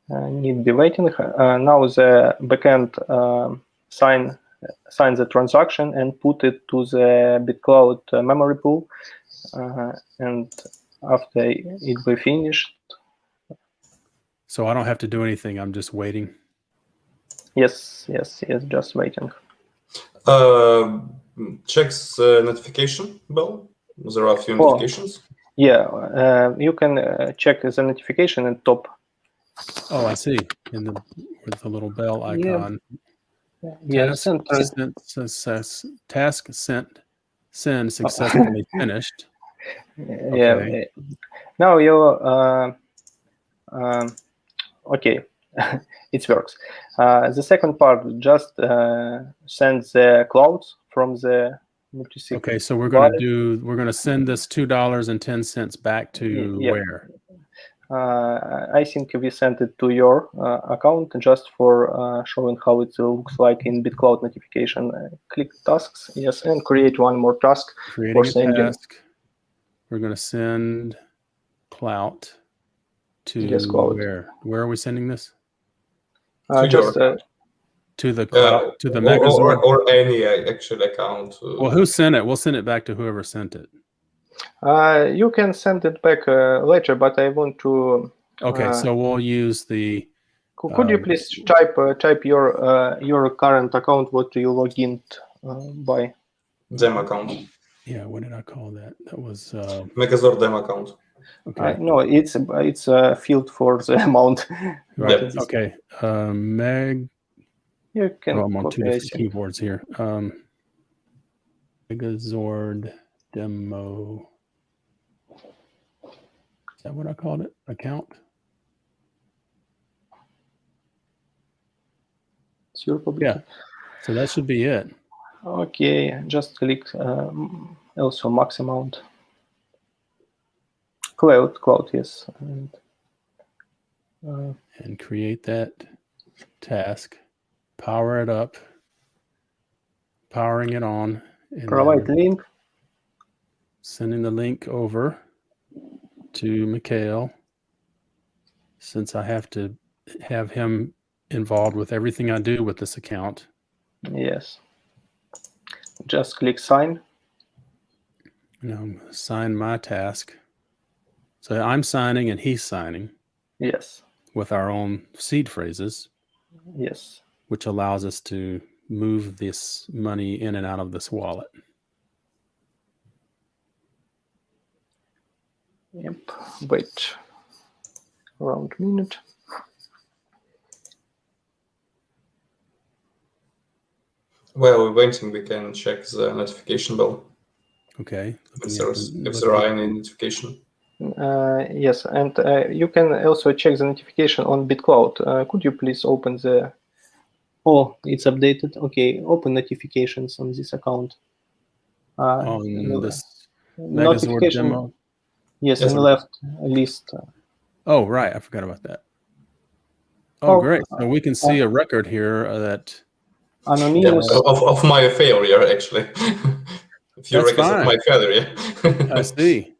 Need be waiting. Now the backend sign the transaction and put it to the BitClout memory pool, and after it be finished. So I don't have to do anything. I'm just waiting. Yes, just waiting. Checks notification bell. There are a few notifications. Yeah, you can check the notification at top. Oh, I see. With the little bell icon. Task sent. Send successfully finished. Yeah. Now you okay. It works. The second part just send the clouds from the multi-sig. Okay, so we're gonna send this $2.10 back to where? I think we sent it to your account just for showing how it looks like in BitClout notification. Click tasks, yes, and create one more task. Creating a task. We're going to send Clout to Clout. where? Where are we sending this? Just to the cloud, to the Megazord? Or any actual account. Well, who sent it? We'll send it back to whoever sent it. You can send it back later, but I want to. Okay, so we'll use the. Could you please type your current account? What you log in by? Demo account. Yeah, what did I call that? That was Megazord demo account. okay. No, it's a field for the amount. Right. Yep. Okay. Meg. You can. I'm on two copy, I different think. keyboards here. Megazord demo. Is that what I called it? Account? It's your public. Yeah. So that should be it. Okay, just click also max amount. Cloud, yes. And create that task. Power it up. Powering it on. And Provide link. sending the link over to Mikhail, since I have to have him involved with everything I do with this account. Yes. Just click sign. Now I'm going to sign my task. So I'm signing and he's signing. Yes. With our own seed phrases. Yes. Which allows us to move this money in and out of this wallet. Yep. Wait around a minute. While we're waiting, we can check the notification bell. Okay. If there are any notification. Yes, and you can also check the notification on BitClout. Could you please open the... Oh, it's updated. Okay, open notifications on this account. On this Megazord demo? Yes, in the left list. Oh, right. I forgot about that. Oh, great. So we can see a record here that... Anonymous. Yeah, of my failure, actually. A few records of my failure. I see.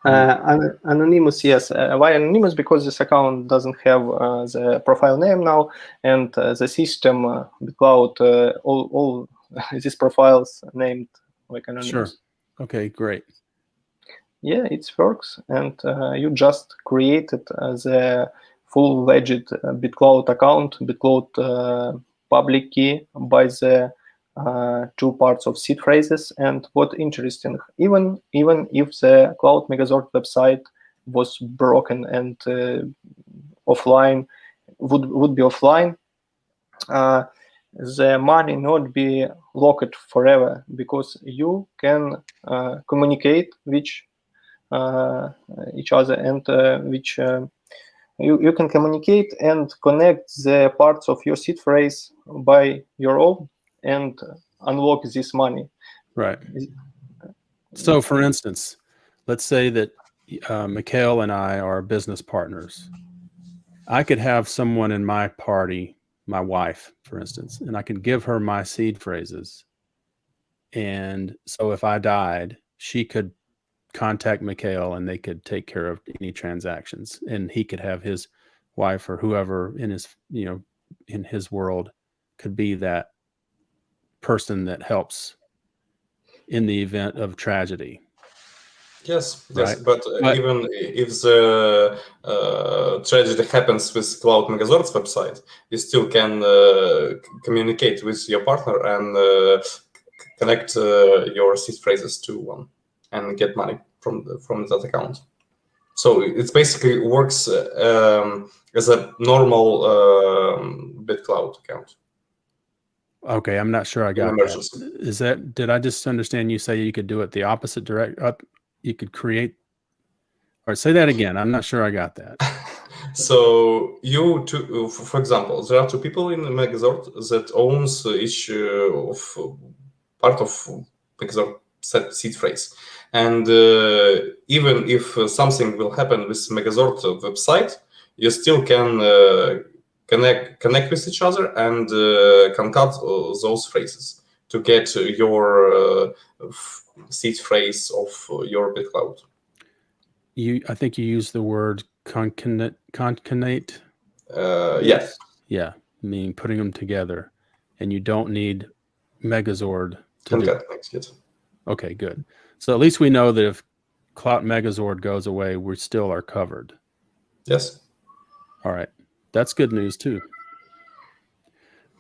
Anonymous, yes. Why anonymous? Because this account doesn't have the profile name now, and the system, BitClout, all these profiles named like anonymous. Sure. Okay, great. Yeah, it works, and you just created the full-fledged BitClout account, BitClout public key by the two parts of seed phrases. And what interesting, even if the CloutMegazord website was broken and offline, would be offline, the money not be locked forever, because you can communicate with each other, and which you can communicate and connect the parts of your seed phrase by your own and unlock this money. Right. So, for instance, let's say that Mikhail and I are business partners. I could have someone in my party, my wife, for instance, and I could give her my seed phrases. And so if I died, she could contact Mikhail and they could take care of any transactions, and he could have his wife or whoever in his, in his world could be that person that helps in the event of tragedy. Yes, right? But even if the tragedy happens with CloutMegazord's website, you still can communicate with your partner and connect your seed phrases to one and get money from that account. So it basically works as a normal BitClout account. Okay, I'm not sure I got that. Is that, did I just understand you say you could do it the opposite direct up? You could create, or say that again. I'm not sure I got that. So you two, for example, there are two people in Megazord that owns each of part of Megazord seed phrase, and even if something will happen with Megazord website, you still can connect with each other and concat those phrases to get your seed phrase of your BitClout. I think you used the word concatenate. Yes. Yeah. meaning putting them together, and you don't need Megazord to do it. Concatenate, yes. Okay, good. So at least we know that if Clout Megazord goes away, we still are covered. Yes. All right. That's good news too.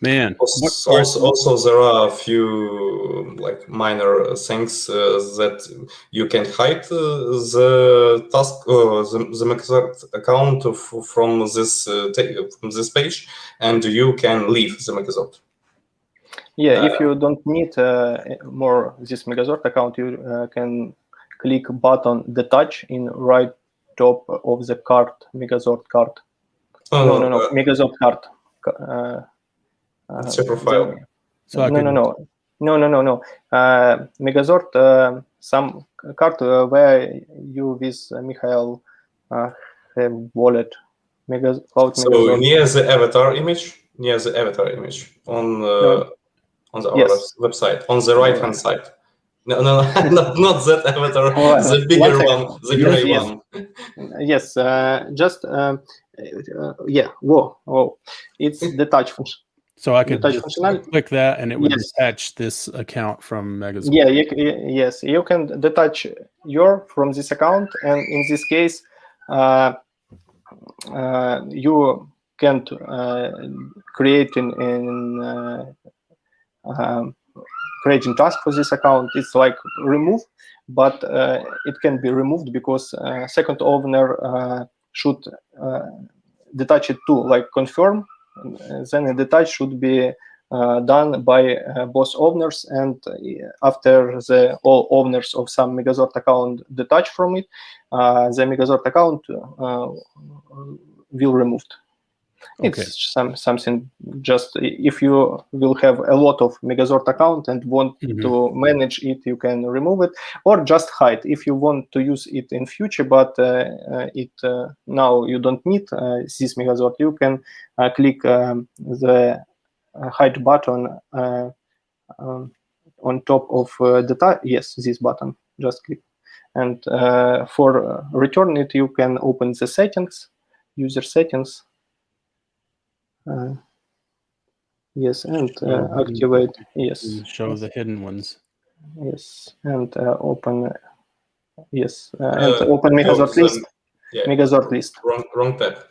Man. Also, there are a few like minor things that you can hide the task, the Megazord account from this page, and you can leave the Megazord. Yeah, if you don't need more this Megazord account, you can click button detach in right top of the card, Megazord card. No, Megazord card. It's your profile. So No. Megazord, some card where you with Mikhail have wallet. Clout So Megazord. near the avatar image on our website, on the right hand side. No, not that avatar, the bigger one, the gray one. Yes, just yeah. Whoa! It's the touch function. So I could just click that, and it would detach this account from Megazord. Yeah, yes, you can detach from this account, and in this case, you can't create creating task for this account. It's like remove, but it can be removed because second owner should detach it too, like confirm. Then a detach should be done by both owners, and after all owners of some Megazord account detach from it, the Megazord account will removed. Okay. It's something just if you will have a lot of Megazord account and want to manage it, you can remove it or just hide if you want to use it in future, but now you don't need this Megazord. You can click the hide button on top of this button, just click, and for return it you can open the settings, user settings. Yes, and activate. Yes, show the hidden ones. Yes, and open. Yes, and open Megazord list. Yeah, Megazord list. Wrong tab.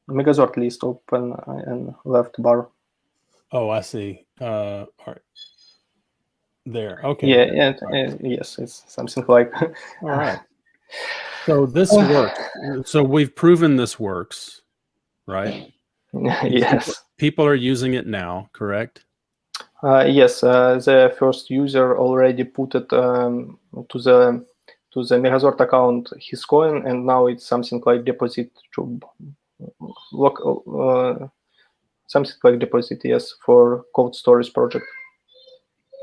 Megazord list open and left bar. Oh, I see. All right. There. Okay. Yeah, and yes, it's something like. All right. So this works. So we've proven this works, right? Yes. People are using it now, correct? Yes, the first user already put it to the Megazord account his coin, and now it's something like deposit to something like deposit, yes, for cold storage project.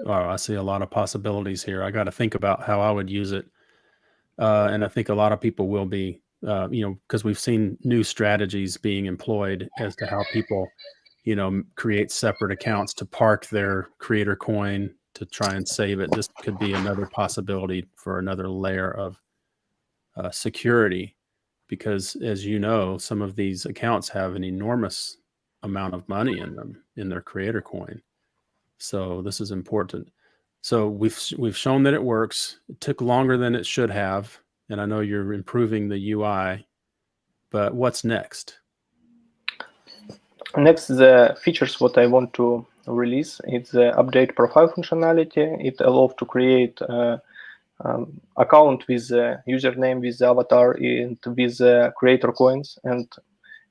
Oh, I see a lot of possibilities here. I got to think about how I would use it. And I think a lot of people will be, because we've seen new strategies being employed as to how people, create separate accounts to park their creator coin to try and save it. This could be another possibility for another layer of security, because as you know, some of these accounts have an enormous amount of money in them, in their creator coin. So this is important. So we've shown that it works. It took longer than it should have, and I know you're improving the UI, but what's next? Next, the features what I want to release, it's the update profile functionality. It allows to create account with the username, with the avatar, and with the creator coins, and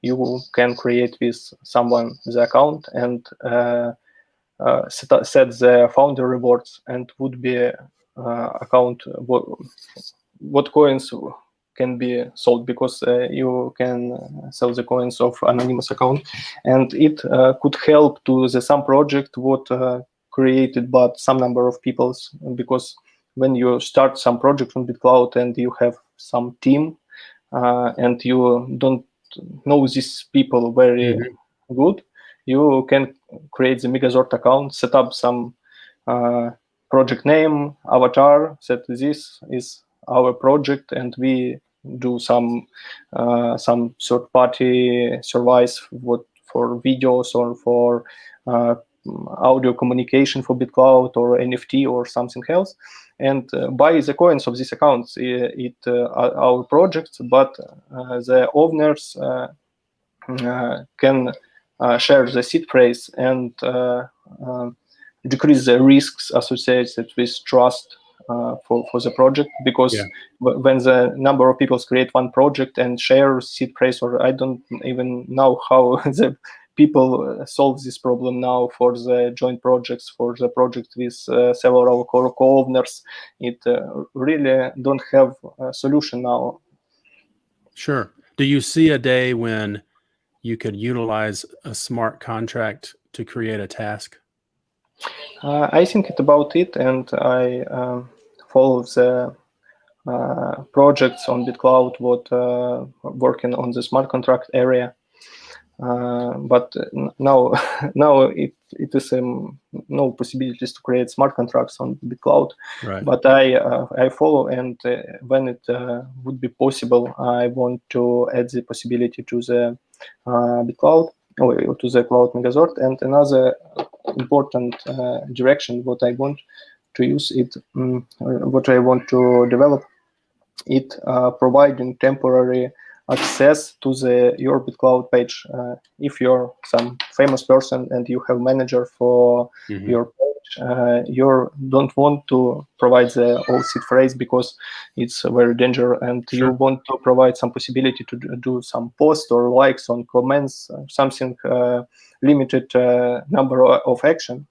you can create with someone the account and set the founder rewards, and would be account what coins can be sold, because you can sell the coins of anonymous account, and it could help to the some project what created but some number of peoples, because when you start some project on BitClout and you have some team and you don't know these people very good, you can create the Megazord account, set up some project name, avatar, that this is our project, and we do some third-party service videos or for audio communication for BitClout or NFT or something else, and buy the coins of these accounts. It our projects, but the owners can share the seed phrase and decrease the risks associated with trust for the project, because when the number of people create one project and share seed phrase, or I don't even know how the people solve this problem now for the joint projects, for the project with several co-owners, it really don't have a solution now. Sure. Do you see a day when you could utilize a smart contract to create a task? I think about it, and I follow the projects on BitClout what working on the smart contract area. But now it is no possibilities to create smart contracts on BitClout. Right. But I follow, and when it would be possible, I want to add the possibility to the BitClout, or to the Clout Megazord. And another important direction what I want to use it, what I want to develop it, providing temporary access to your BitClout page. If you're some famous person and you have manager for your page, you don't want to provide the old seed phrase because it's very dangerous, and you want to provide some possibility to do some posts or likes on comments, something limited number of action,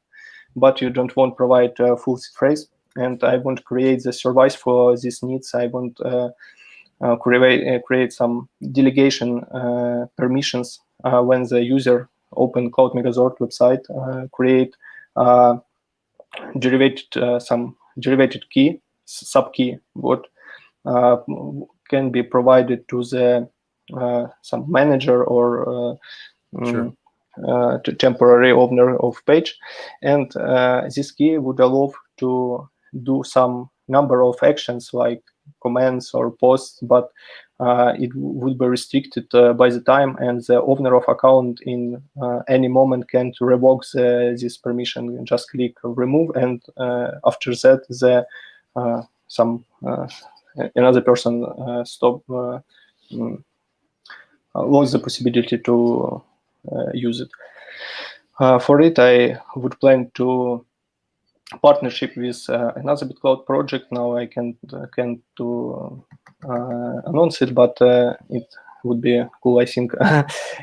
but you don't want to provide full seed phrase. And I want to create the service for these needs. I want create some delegation permissions when the user open CloutMegazord website, create some derivative key, subkey, what can be provided to the some manager or temporary owner of page, and this key would allow to do some number of actions like comments or posts, but it would be restricted by the time, and the owner of account in any moment can revoke this permission. Just click remove, and after that the another person lost the possibility to use it. For it, I would plan to partnership with another BitClout project. Now I can't to announce it, but it would be cool, I think.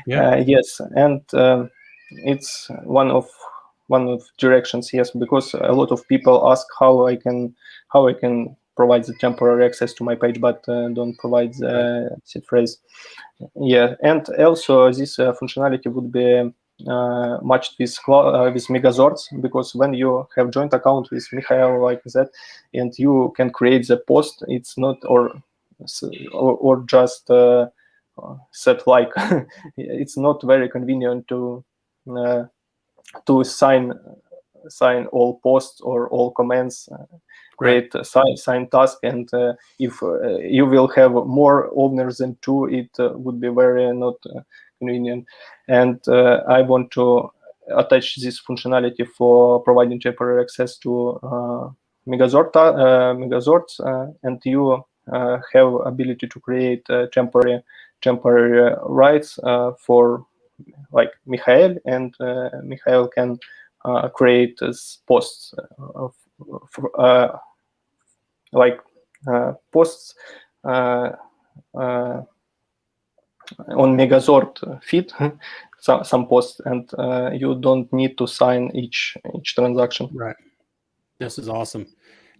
Yes, and it's one of directions. Yes, because a lot of people ask how I can provide the temporary access to my page, but don't provide the seed phrase. Yeah, and also this functionality would be matched with Megazords, because when you have joint account with Mikhail like that, and you can create the post, it's not or just set like it's not very convenient to sign all posts or all comments, create a sign task, and if you will have more owners than two, it would be very not convenient. And I want to attach this functionality for providing temporary access to Megazords, and you have ability to create temporary rights for like Mikhail, and Mikhail can create posts like posts on Megazord feed, some posts, and you don't need to sign each transaction. Right. This is awesome.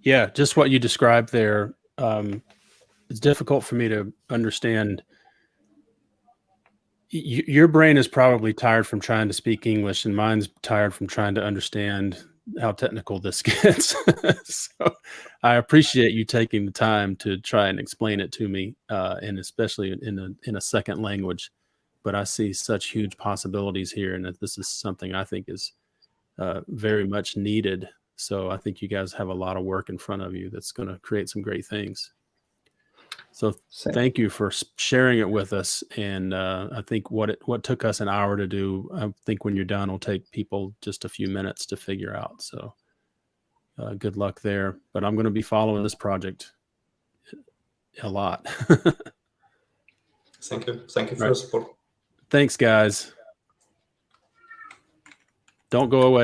Yeah, just what you described there. It's difficult for me to understand. Your brain is probably tired from trying to speak English, and mine's tired from trying to understand how technical this gets. So I appreciate you taking the time to try and explain it to me, and especially in a second language. But I see such huge possibilities here, and that this is something I think is very much needed. So I think you guys have a lot of work in front of you that's going to create some great things. So Same. thank you for sharing it with us. And I think what took us an hour to do, I think when you're done, will take people just a few minutes to figure out. So good luck there. But I'm going to be following this project a lot. Thank you. Thank you for Right. your support. Thanks, guys. Don't go away.